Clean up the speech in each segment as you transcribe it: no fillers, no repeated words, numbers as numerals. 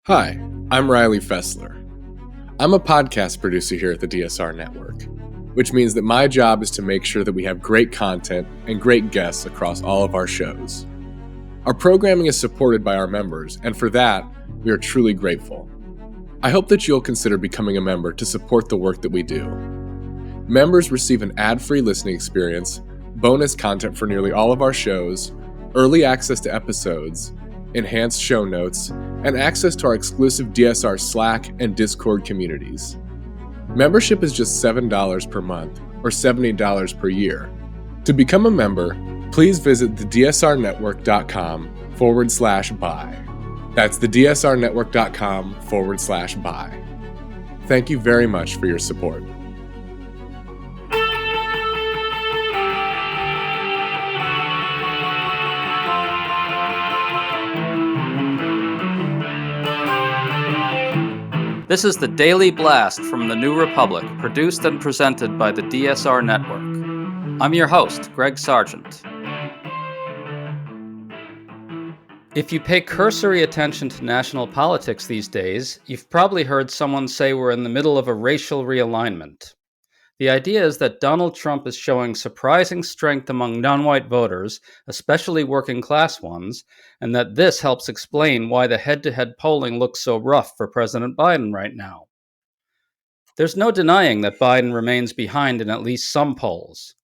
Hi, I'm Riley Fessler. I'm a podcast producer here at the DSR Network, which means that my job is to make sure that we have great content and great guests across all of our shows. Our programming is supported by our members, and for that, we are truly grateful. I hope that you'll consider becoming a member to support the work that we do. Members receive an ad-free listening experience, bonus content for nearly all of our shows, early access to episodes, enhanced show notes, and access to our exclusive DSR Slack and Discord communities. Membership is just $7 per month or $70 per year. To become a member, please visit thedsrnetwork.com/buy. That's thedsrnetwork.com/buy. Thank you very much for your support. This is the Daily Blast from the New Republic, produced and presented by the DSR Network. I'm your host, Greg Sargent. If you pay cursory attention to national politics these days, you've probably heard someone say we're in the middle of a racial realignment. The idea is that Donald Trump is showing surprising strength among non-white voters, especially working-class ones, and that this helps explain why the head-to-head polling looks so rough for President Biden right now. There's no denying that Biden remains behind in at least some polls.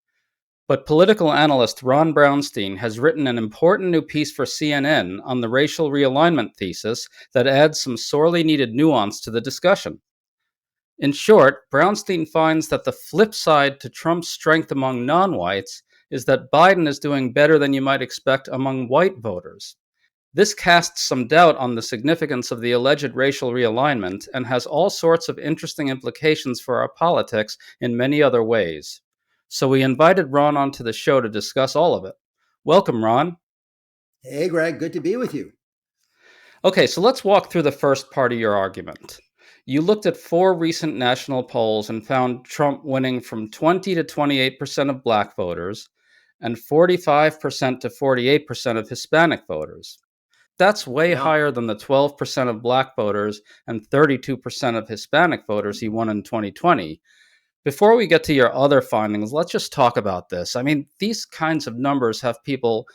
But political analyst Ron Brownstein has written an important new piece for CNN on the racial realignment thesis that adds some sorely needed nuance to the discussion. In short, Brownstein finds that the flip side to Trump's strength among non-whites is that Biden is doing better than you might expect among white voters. This casts some doubt on the significance of the alleged racial realignment and has all sorts of interesting implications for our politics in many other ways. So we invited Ron onto the show to discuss all of it. Welcome, Ron. Hey, Greg. Good to be with you. Okay, so let's walk through the first part of your argument. You looked at 4 recent national polls and found Trump winning from 20 to 28% of black voters and 45% to 48% of Hispanic voters. That's way higher than the 12% of black voters and 32% of Hispanic voters he won in 2020. Before we get to your other findings, let's just talk about this. I mean, these kinds of numbers have people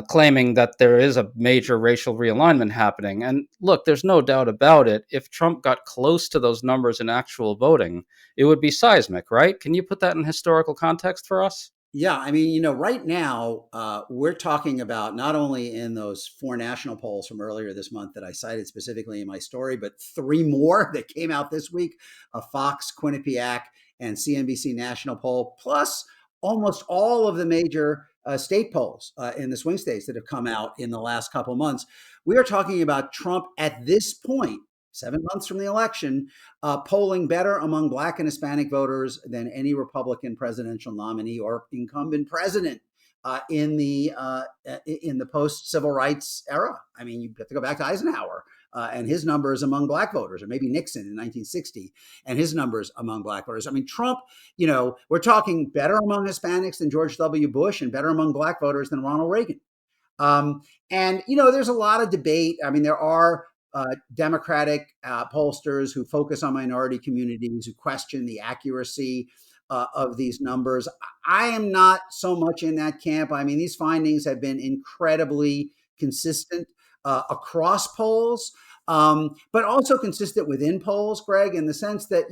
claiming that there is a major racial realignment happening. And look, there's no doubt about it. If Trump got close to those numbers in actual voting, it would be seismic, right? Can you put that in historical context for us? Yeah, I mean, right now we're talking about not only in those 4 national polls from earlier this month that I cited specifically in my story, but 3 more that came out this week, a Fox, Quinnipiac, and CNBC national poll, plus almost all of the major state polls in the swing states that have come out in the last couple of months. We are talking about Trump at this point, 7 months from the election, polling better among black and Hispanic voters than any Republican presidential nominee or incumbent president in the post-civil rights era. I mean, you have to go back to Eisenhower and his numbers among black voters, or maybe Nixon in 1960 and his numbers among black voters. I mean, Trump, we're talking better among Hispanics than George W. Bush and better among black voters than Ronald Reagan. There's a lot of debate. I mean, there are Democratic pollsters who focus on minority communities, who question the accuracy of these numbers. I am not so much in that camp. I mean, these findings have been incredibly consistent across polls, but also consistent within polls, Greg, in the sense that,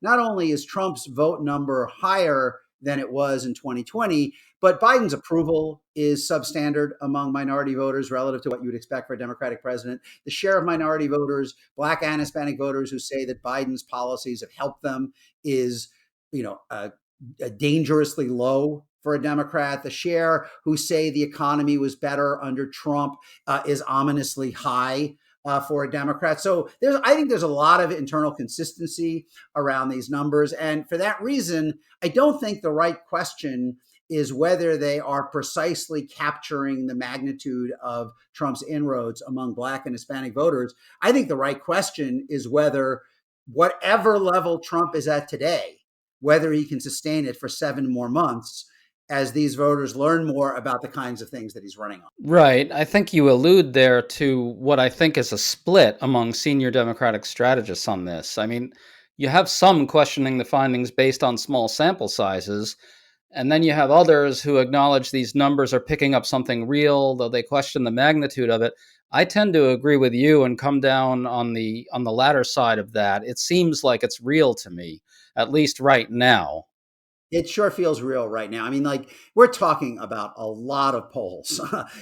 not only is Trump's vote number higher than it was in 2020, but Biden's approval is substandard among minority voters relative to what you would expect for a Democratic president. The share of minority voters, black and Hispanic voters, who say that Biden's policies have helped them is, dangerously low for a Democrat. The share who say the economy was better under Trump is ominously high for a Democrat. So I think there's a lot of internal consistency around these numbers. And for that reason, I don't think the right question is whether they are precisely capturing the magnitude of Trump's inroads among black and Hispanic voters. I think the right question is whether whatever level Trump is at today, whether he can sustain it for 7 more months as these voters learn more about the kinds of things that he's running on. Right. I think you allude there to what I think is a split among senior Democratic strategists on this. I mean, you have some questioning the findings based on small sample sizes, and then you have others who acknowledge these numbers are picking up something real, though they question the magnitude of it. I tend to agree with you and come down on the latter side of that. It seems like it's real to me, at least right now. It sure feels real right now. I mean, like we're talking about a lot of polls,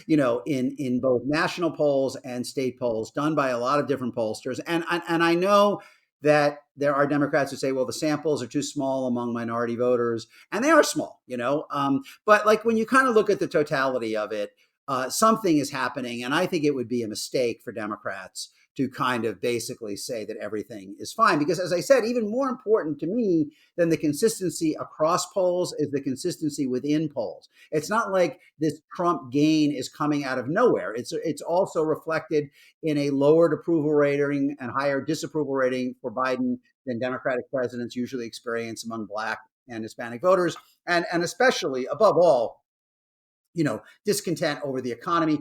in both national polls and state polls done by a lot of different pollsters. And I know that there are Democrats who say, well, the samples are too small among minority voters, and they are small, But like when you kind of look at the totality of it, something is happening, and I think it would be a mistake for Democrats to kind of basically say that everything is fine. Because as I said, even more important to me than the consistency across polls is the consistency within polls. It's not like this Trump gain is coming out of nowhere. It's also reflected in a lowered approval rating and higher disapproval rating for Biden than Democratic presidents usually experience among Black and Hispanic voters. And especially, above all, discontent over the economy.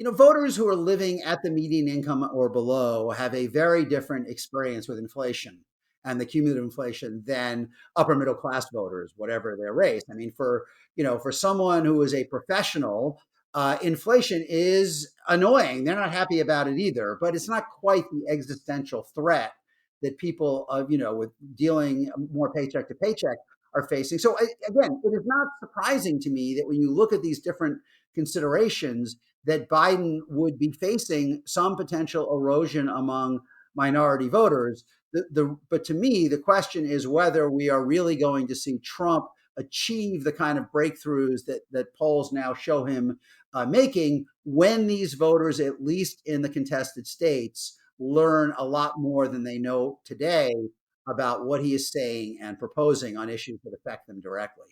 Voters who are living at the median income or below have a very different experience with inflation and the cumulative inflation than upper middle class voters, whatever their race. I mean, for someone who is a professional, inflation is annoying. They're not happy about it either, but it's not quite the existential threat that people, with dealing more paycheck to paycheck are facing. So again, it is not surprising to me that when you look at these different considerations, that Biden would be facing some potential erosion among minority voters. But to me, the question is whether we are really going to see Trump achieve the kind of breakthroughs that polls now show him making when these voters, at least in the contested states, learn a lot more than they know today about what he is saying and proposing on issues that affect them directly.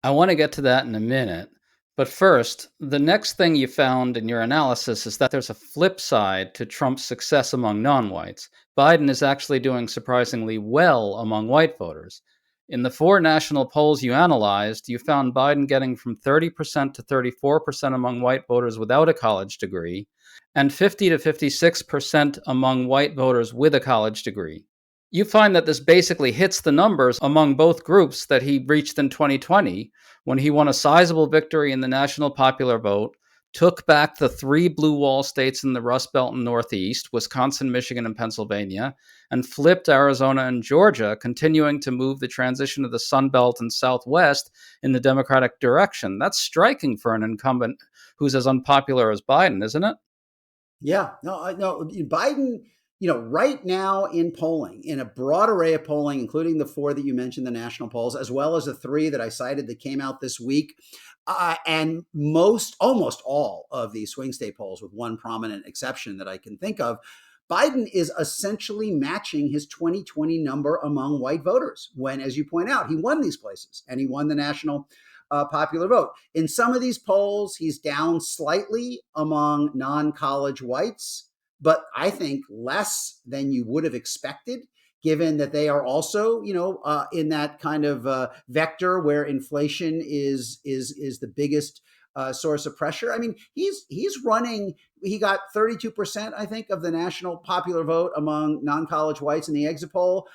I want to get to that in a minute. But first, the next thing you found in your analysis is that there's a flip side to Trump's success among non whites. Biden is actually doing surprisingly well among white voters. In the 4 national polls you analyzed, you found Biden getting from 30% to 34% among white voters without a college degree, and 50 to 56% among white voters with a college degree. You find that this basically hits the numbers among both groups that he reached in 2020 when he won a sizable victory in the national popular vote, took back the 3 blue wall states in the Rust Belt and Northeast, Wisconsin, Michigan, and Pennsylvania, and flipped Arizona and Georgia, continuing to move the transition of the Sun Belt and Southwest in the Democratic direction. That's striking for an incumbent who's as unpopular as Biden, isn't it? Yeah, no. Biden, right now in polling, in a broad array of polling, including the 4 that you mentioned, the national polls, as well as the 3 that I cited that came out this week, and almost all of these swing state polls, with one prominent exception that I can think of, Biden is essentially matching his 2020 number among white voters when, as you point out, he won these places and he won the national popular vote. In some of these polls, he's down slightly among non-college whites, but I think less than you would have expected, given that they are also, in that kind of vector where inflation is the biggest source of pressure. I mean, he's running. He got 32%, I think, of the national popular vote among non-college whites in the exit poll,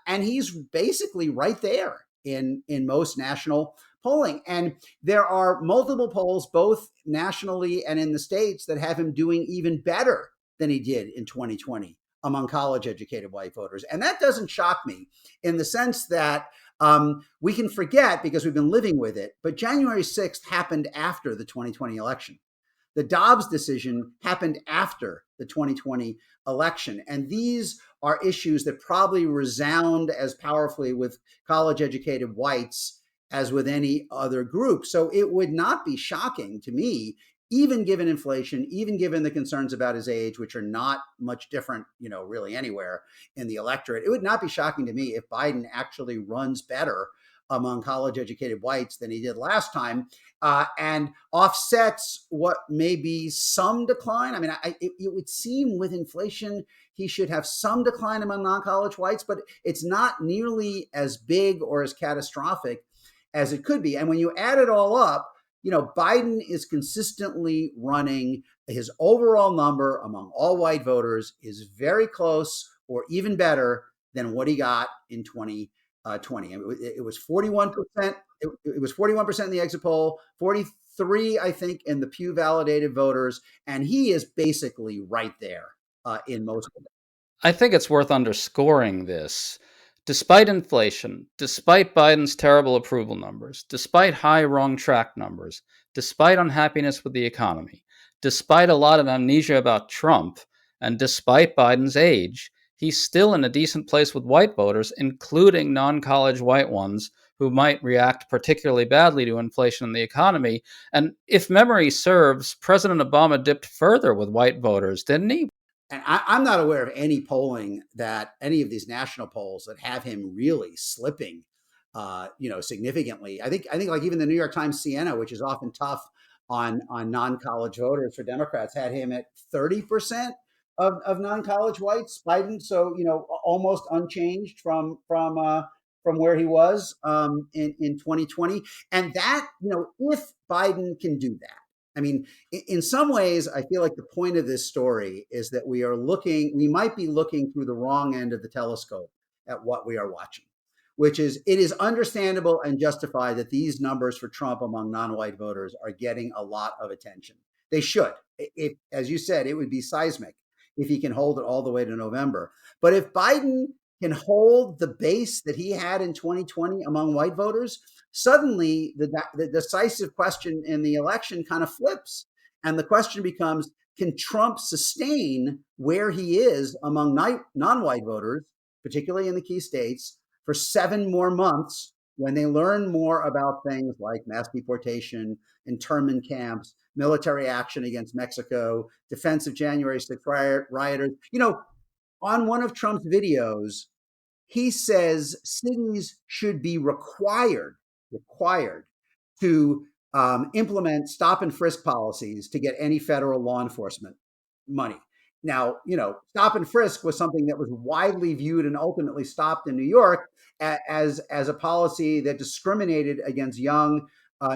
and he's basically right there in most national polling. And there are multiple polls, both nationally and in the states, that have him doing even better than he did in 2020 among college educated white voters. And that doesn't shock me in the sense that we can forget because we've been living with it, but January 6th happened after the 2020 election. The Dobbs decision happened after the 2020 election. And these are issues that probably resound as powerfully with college educated whites as with any other group. So it would not be shocking to me, even given inflation, even given the concerns about his age, which are not much different, really anywhere in the electorate. It would not be shocking to me if Biden actually runs better among college educated whites than he did last time, and offsets what may be some decline. I mean, it would seem with inflation, he should have some decline among non-college whites, but it's not nearly as big or as catastrophic as it could be. And when you add it all up, Biden is consistently running. His overall number among all white voters is very close or even better than what he got in 2020. It was 41%. It was 41% in the exit poll, 43, I think, in the Pew validated voters, and he is basically right there in most of them. I think it's worth underscoring this. Despite inflation, despite Biden's terrible approval numbers, despite high wrong track numbers, despite unhappiness with the economy, despite a lot of amnesia about Trump, and despite Biden's age, he's still in a decent place with white voters, including non-college white ones who might react particularly badly to inflation and the economy. And if memory serves, President Obama dipped further with white voters, didn't he? And I'm not aware of any polling that any of these national polls that have him really slipping, significantly. I think like even the New York Times Siena, which is often tough on non-college voters for Democrats, had him at 30% of non-college whites. Biden, so almost unchanged from where he was in 2020, and that if Biden can do that. I mean, in some ways, I feel like the point of this story is that we might be looking through the wrong end of the telescope at what we are watching, which is it is understandable and justified that these numbers for Trump among non-white voters are getting a lot of attention. They should. As you said, it would be seismic if he can hold it all the way to November. But if Biden can hold the base that he had in 2020 among white voters, suddenly the decisive question in the election kind of flips. And the question becomes, can Trump sustain where he is among non-white voters, particularly in the key states, for 7 more months when they learn more about things like mass deportation, internment camps, military action against Mexico, defense of January 6th rioters? On one of Trump's videos, he says cities should be required to implement stop and frisk policies to get any federal law enforcement money. Now, stop and frisk was something that was widely viewed and ultimately stopped in New York as a policy that discriminated against young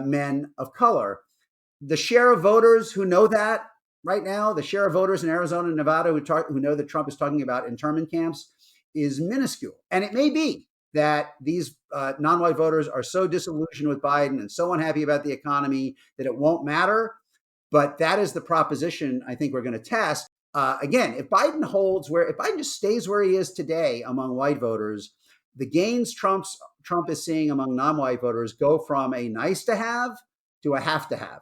men of color. The share of voters who know that right now, the share of voters in Arizona and Nevada who know that Trump is talking about internment camps is minuscule. And it may be that these non-white voters are so disillusioned with Biden and so unhappy about the economy that it won't matter. But that is the proposition I think we're going to test. Again, if Biden just stays where he is today among white voters, the gains Trump is seeing among non-white voters go from a nice to have to a have to have.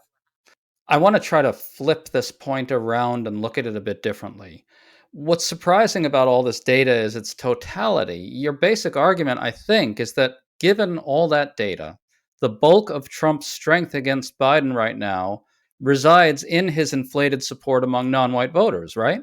I want to try to flip this point around and look at it a bit differently. What's surprising about all this data is its totality. Your basic argument, I think, is that given all that data, the bulk of Trump's strength against Biden right now resides in his inflated support among non-white voters, right?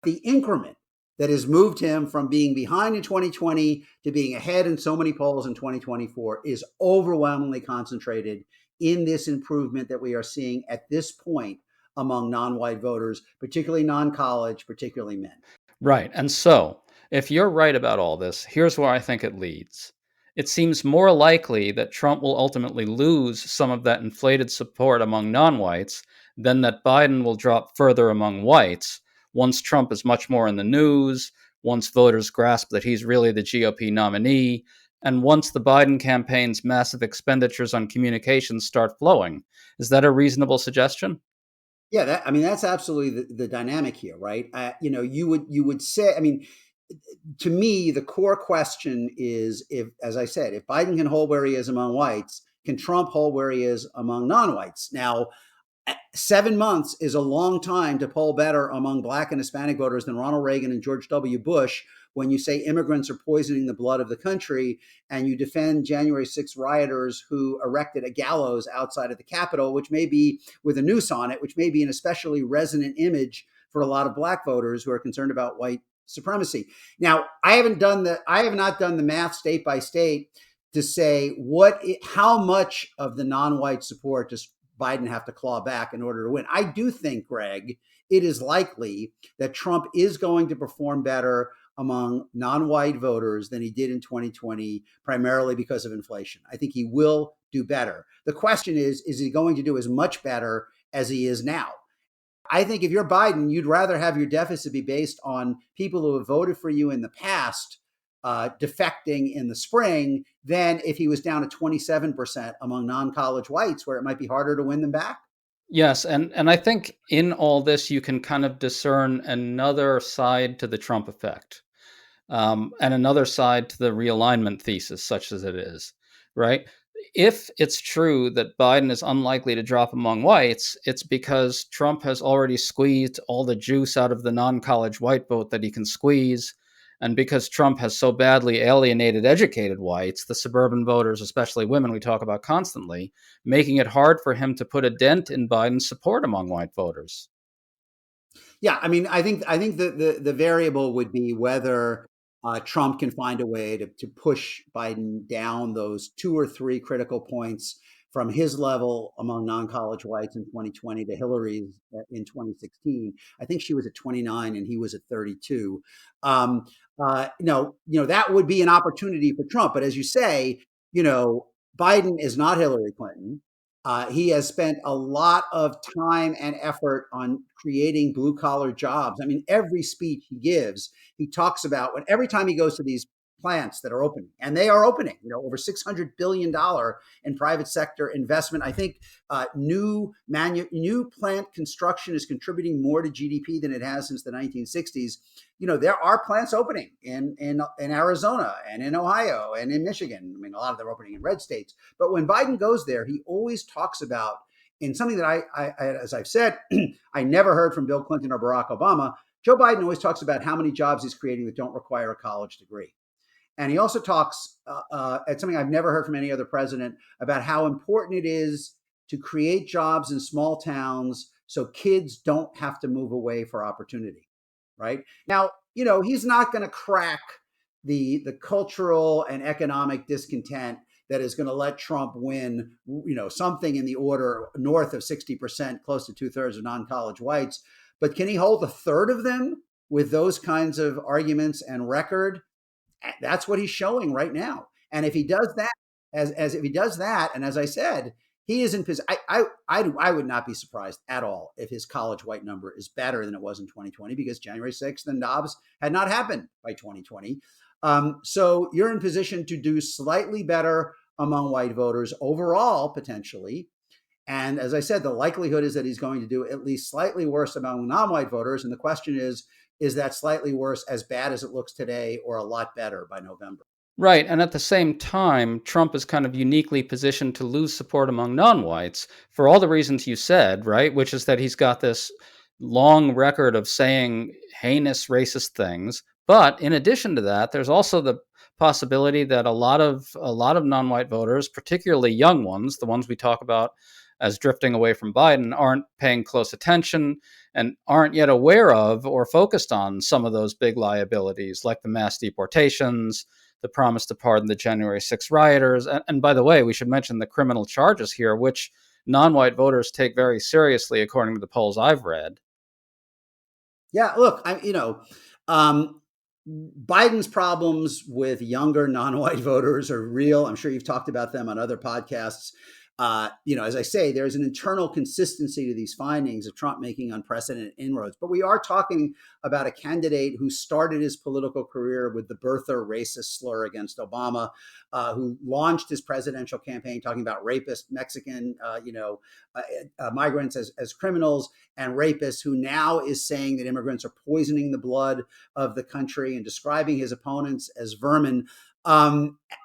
The increment that has moved him from being behind in 2020 to being ahead in so many polls in 2024 is overwhelmingly concentrated in this improvement that we are seeing at this point among non-white voters, particularly non-college, particularly men. Right. And so, if you're right about all this, here's where I think it leads. It seems more likely that Trump will ultimately lose some of that inflated support among non-whites than that Biden will drop further among whites once Trump is much more in the news, once voters grasp that he's really the GOP nominee, and once the Biden campaign's massive expenditures on communications start flowing. Is that a reasonable suggestion? Yeah, that's absolutely the dynamic here, right? You would say, to me, the core question is as I said, if Biden can hold where he is among whites, can Trump hold where he is among non-whites? Now, 7 months is a long time to poll better among Black and Hispanic voters than Ronald Reagan and George W. Bush when you say immigrants are poisoning the blood of the country and you defend January 6th rioters who erected a gallows outside of the Capitol, which may be with a noose on it, which may be an especially resonant image for a lot of Black voters who are concerned about white supremacy. Now, I have not done the math state by state to say how much of the non-white support does Biden have to claw back in order to win. I do think, Greg, it is likely that Trump is going to perform better among non-white voters than he did in 2020, primarily because of inflation. I think he will do better. The question is he going to do as much better as he is now? I think if you're Biden, you'd rather have your deficit be based on people who have voted for you in the past defecting in the spring than if he was down to 27% among non-college whites, where it might be harder to win them back. Yes, and I think in all this you can kind of discern another side to the Trump effect, and another side to the realignment thesis, such as it is, right? If it's true that Biden is unlikely to drop among whites, it's because Trump has already squeezed all the juice out of the non-college white vote that he can squeeze. And because Trump has so badly alienated educated whites, the suburban voters, especially women we talk about constantly, making it hard for him to put a dent in Biden's support among white voters. Yeah, I mean, I think the variable would be whether Trump can find a way to push Biden down those 2 or 3 critical points from his level among non-college whites in 2020 to Hillary's in 2016. I think she was at 29 and he was at 32. That would be an opportunity for Trump. But as you say, Biden is not Hillary Clinton. He has spent a lot of time and effort on creating blue collar jobs. I mean, every speech he gives, he talks about every time he goes to these plants that are opening, and they are opening, over $600 billion in private sector investment. I think new plant construction is contributing more to GDP than it has since the 1960s. There are plants opening in Arizona and in Ohio and in Michigan. I mean, a lot of them are opening in red states. But when Biden goes there, he always talks about, in something that I as I've said, I never heard from Bill Clinton or Barack Obama. Joe Biden always talks about how many jobs he's creating that don't require a college degree. And he also talks at something I've never heard from any other president about how important it is to create jobs in small towns so kids don't have to move away for opportunity. Right now, he's not going to crack the cultural and economic discontent that is going to let Trump win, something in the order north of 60%, close to 2/3 of non-college whites. But can he hold a third of them with those kinds of arguments and record? That's what he's showing right now. And if he does that, if he does that, and as I said, he is in position. I would not be surprised at all if his college white number is better than it was in 2020, because January 6th and Dobbs had not happened by 2020. So you're in position to do slightly better among white voters overall, potentially. And as I said, the likelihood is that he's going to do at least slightly worse among non-white voters. And the question is that slightly worse as bad as it looks today, or a lot better by November? Right. And at the same time, Trump is kind of uniquely positioned to lose support among non-whites for all the reasons you said, right? Which is that he's got this long record of saying heinous racist things. But in addition to that, there's also the possibility that a lot of non-white voters, particularly young ones, the ones we talk about as drifting away from Biden, aren't paying close attention and aren't yet aware of or focused on some of those big liabilities, like the mass deportations, the promise to pardon the January 6 rioters. And by the way, we should mention the criminal charges here, which non-white voters take very seriously, according to the polls I've read. Yeah, look, Biden's problems with younger non-white voters are real. I'm sure you've talked about them on other podcasts. As I say, there's an internal consistency to these findings of Trump making unprecedented inroads. But we are talking about a candidate who started his political career with the birther racist slur against Obama, who launched his presidential campaign talking about rapist Mexican, migrants as criminals, and rapists, who now is saying that immigrants are poisoning the blood of the country and describing his opponents as vermin.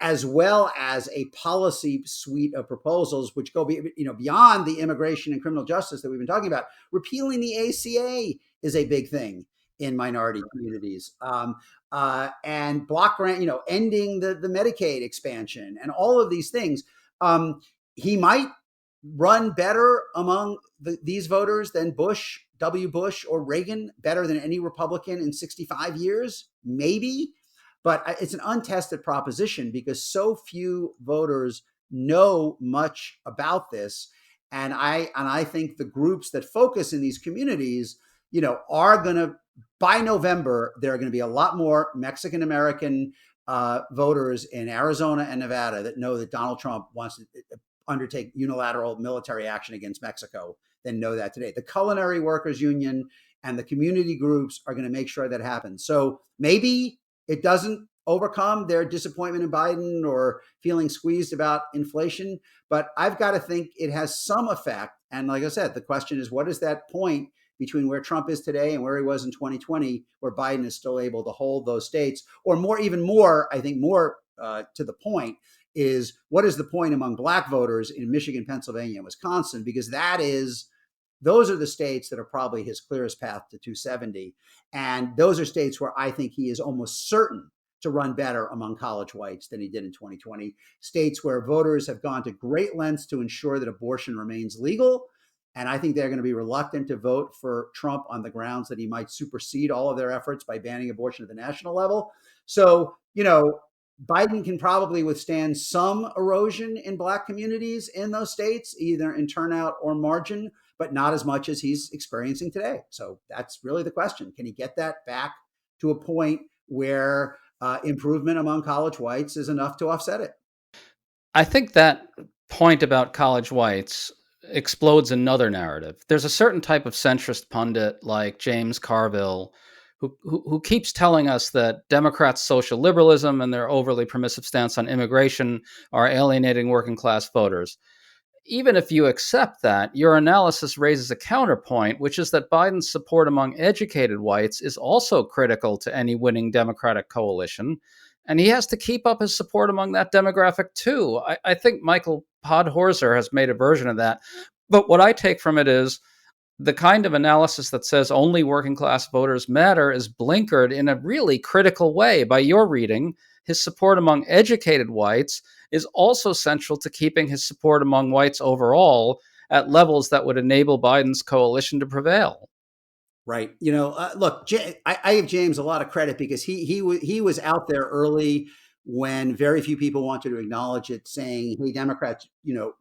As well as a policy suite of proposals which go beyond the immigration and criminal justice that we've been talking about. Repealing the ACA is a big thing in minority communities, and block grant, ending the Medicaid expansion, and all of these things. He might run better among these voters than W. Bush or Reagan, better than any Republican in 65 years, maybe. But it's an untested proposition because so few voters know much about this. And I think the groups that focus in these communities, are going to, by November, there are going to be a lot more Mexican American voters in Arizona and Nevada that know that Donald Trump wants to undertake unilateral military action against Mexico than know that today. The Culinary Workers Union and the community groups are going to make sure that happens. So maybe it doesn't overcome their disappointment in Biden or feeling squeezed about inflation, but I've got to think it has some effect. And like I said, the question is, what is that point between where Trump is today and where he was in 2020, where Biden is still able to hold those states? Or more, even more, I think more to the point, is what is the point among Black voters in Michigan, Pennsylvania, and Wisconsin? Because those are the states that are probably his clearest path to 270. And those are states where I think he is almost certain to run better among college whites than he did in 2020. States where voters have gone to great lengths to ensure that abortion remains legal. And I think they're going to be reluctant to vote for Trump on the grounds that he might supersede all of their efforts by banning abortion at the national level. So, Biden can probably withstand some erosion in Black communities in those states, either in turnout or margin, but not as much as he's experiencing today. So that's really the question. Can he get that back to a point where improvement among college whites is enough to offset it? I think that point about college whites explodes another narrative. There's a certain type of centrist pundit like James Carville who keeps telling us that Democrats' social liberalism and their overly permissive stance on immigration are alienating working class voters. Even if you accept that, your analysis raises a counterpoint, which is that Biden's support among educated whites is also critical to any winning Democratic coalition. And he has to keep up his support among that demographic too. I think Michael Podhorzer has made a version of that. But what I take from it is the kind of analysis that says only working class voters matter is blinkered in a really critical way by your reading. His support among educated whites is also central to keeping his support among whites overall at levels that would enable Biden's coalition to prevail. Right. Look, I give James a lot of credit because he was out there early when very few people wanted to acknowledge it, saying, "Hey, Democrats,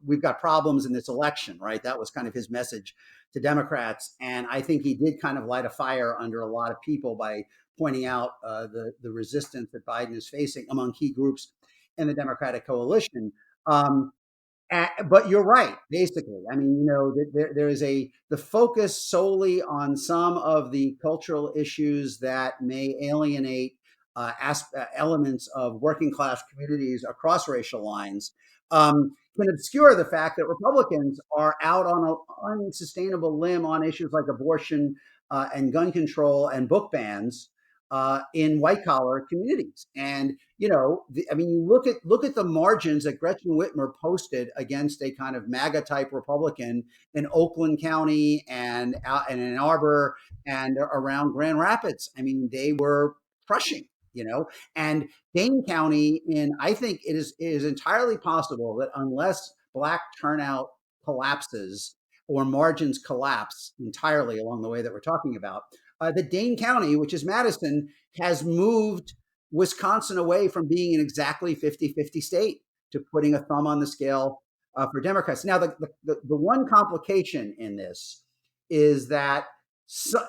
we've got problems in this election." Right. That was kind of his message to Democrats, and I think he did kind of light a fire under a lot of people by pointing out the resistance that Biden is facing among key groups in the Democratic coalition. But you're right, basically. I mean, there is the focus solely on some of the cultural issues that may alienate elements of working class communities across racial lines, can obscure the fact that Republicans are out on an unsustainable limb on issues like abortion and gun control and book bans in white collar communities. And you look at the margins that Gretchen Whitmer posted against a kind of MAGA type Republican in Oakland County and in Ann Arbor and around Grand Rapids. I mean, they were crushing. And Dane County, I think it is entirely possible that unless Black turnout collapses or margins collapse entirely along the way that we're talking about, the Dane County, which is Madison, has moved Wisconsin away from being an exactly 50-50 state to putting a thumb on the scale for Democrats. Now, the one complication in this is that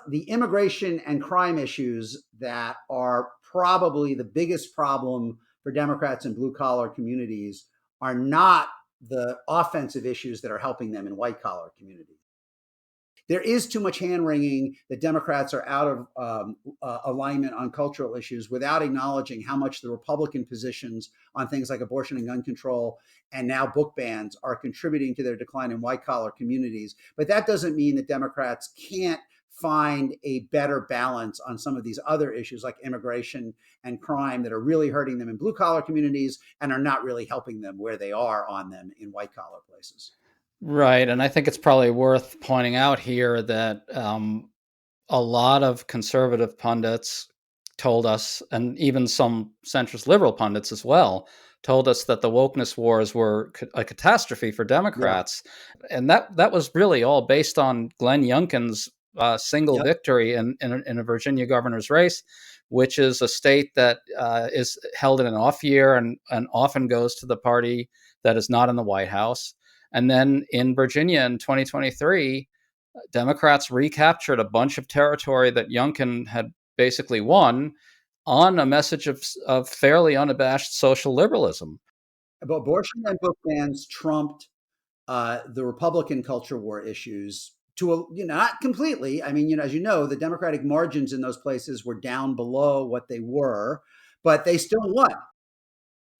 the immigration and crime issues that are probably the biggest problem for Democrats in blue collar communities are not the offensive issues that are helping them in white collar communities. There is too much hand wringing that Democrats are out of alignment on cultural issues without acknowledging how much the Republican positions on things like abortion and gun control and now book bans are contributing to their decline in white collar communities. But that doesn't mean that Democrats can't find a better balance on some of these other issues like immigration and crime that are really hurting them in blue collar communities and are not really helping them where they are on them in white collar places. Right. And I think it's probably worth pointing out here that a lot of conservative pundits told us, and even some centrist liberal pundits as well, told us that the wokeness wars were a catastrophe for Democrats. Yeah. And that was really all based on Glenn Youngkin's single victory in a Virginia governor's race, which is a state that is held in an off year and often goes to the party that is not in the White House. And then in Virginia in 2023, Democrats recaptured a bunch of territory that Youngkin had basically won on a message of fairly unabashed social liberalism. Abortion and book bans trumped the Republican culture war issues to not completely. I mean, as you know, the Democratic margins in those places were down below what they were, but they still won.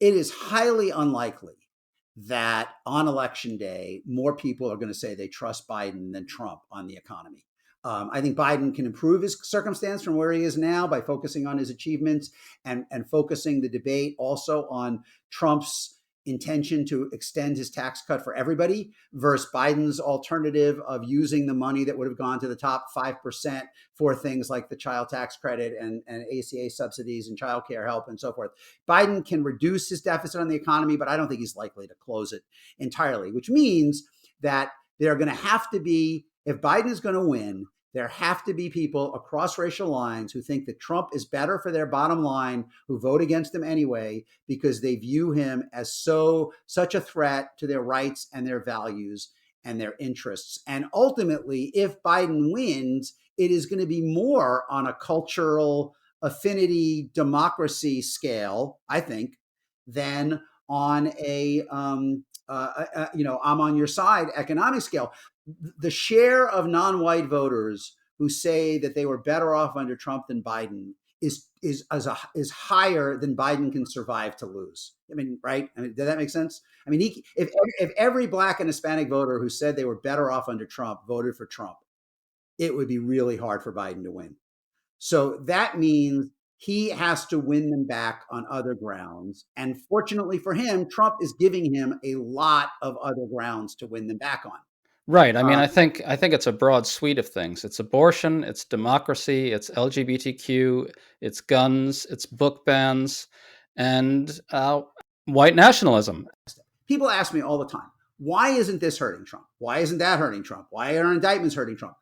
It is highly unlikely that on election day, more people are going to say they trust Biden than Trump on the economy. I think Biden can improve his circumstance from where he is now by focusing on his achievements and focusing the debate also on Trump's intention to extend his tax cut for everybody versus Biden's alternative of using the money that would have gone to the top 5% for things like the child tax credit and ACA subsidies and child care help and so forth. Biden can reduce his deficit on the economy, but I don't think he's likely to close it entirely, which means that there are going to have to be, if Biden is going to win, there have to be people across racial lines who think that Trump is better for their bottom line, who vote against him anyway, because they view him as such a threat to their rights and their values and their interests. And ultimately, if Biden wins, it is going to be more on a cultural affinity democracy scale, I think, than on I'm on your side economic scale. The share of non-white voters who say that they were better off under Trump than Biden is higher than Biden can survive to lose. I mean, right? I mean, does that make sense? I mean, if every Black and Hispanic voter who said they were better off under Trump voted for Trump, it would be really hard for Biden to win. So that means he has to win them back on other grounds. And fortunately for him, Trump is giving him a lot of other grounds to win them back on. Right. I mean, I think it's a broad suite of things. It's abortion, it's democracy, it's LGBTQ, it's guns, it's book bans, and white nationalism. People ask me all the time, why isn't this hurting Trump? Why isn't that hurting Trump? Why are indictments hurting Trump?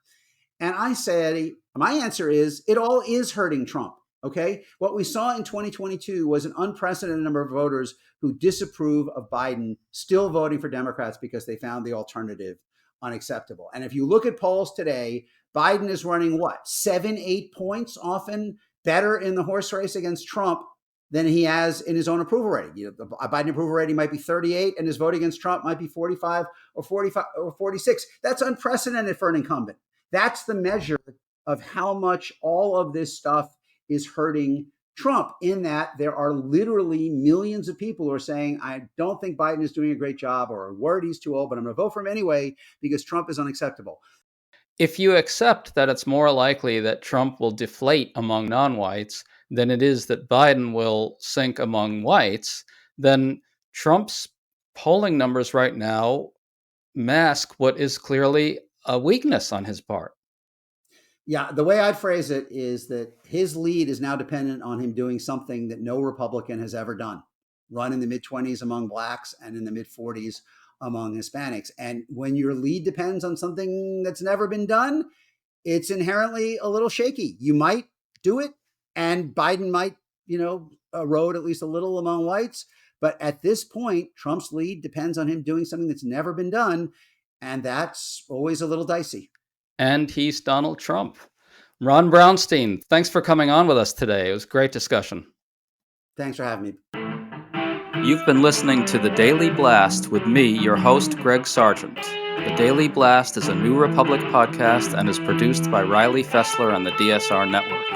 And I said, my answer is, it all is hurting Trump. Okay. What we saw in 2022 was an unprecedented number of voters who disapprove of Biden still voting for Democrats because they found the alternative unacceptable. And if you look at polls today, Biden is running 7-8 points often better in the horse race against Trump than he has in his own approval rating. The Biden approval rating might be 38 and his vote against Trump might be 45 or 46. That's unprecedented for an incumbent. That's the measure of how much all of this stuff is hurting Trump, in that there are literally millions of people who are saying, I don't think Biden is doing a great job, or worried he's too old, but I'm going to vote for him anyway because Trump is unacceptable. If you accept that it's more likely that Trump will deflate among non-whites than it is that Biden will sink among whites, then Trump's polling numbers right now mask what is clearly a weakness on his part. Yeah, the way I'd phrase it is that his lead is now dependent on him doing something that no Republican has ever done: run in the mid-20s among Blacks and in the mid-40s among Hispanics. And when your lead depends on something that's never been done, it's inherently a little shaky. You might do it, and Biden might, erode at least a little among whites. But at this point, Trump's lead depends on him doing something that's never been done. And that's always a little dicey. And he's Donald Trump. Ron Brownstein, thanks for coming on with us today. It was a great discussion. Thanks for having me. You've been listening to The Daily Blast with me, your host, Greg Sargent. The Daily Blast is a New Republic podcast and is produced by Riley Fessler on the DSR Network.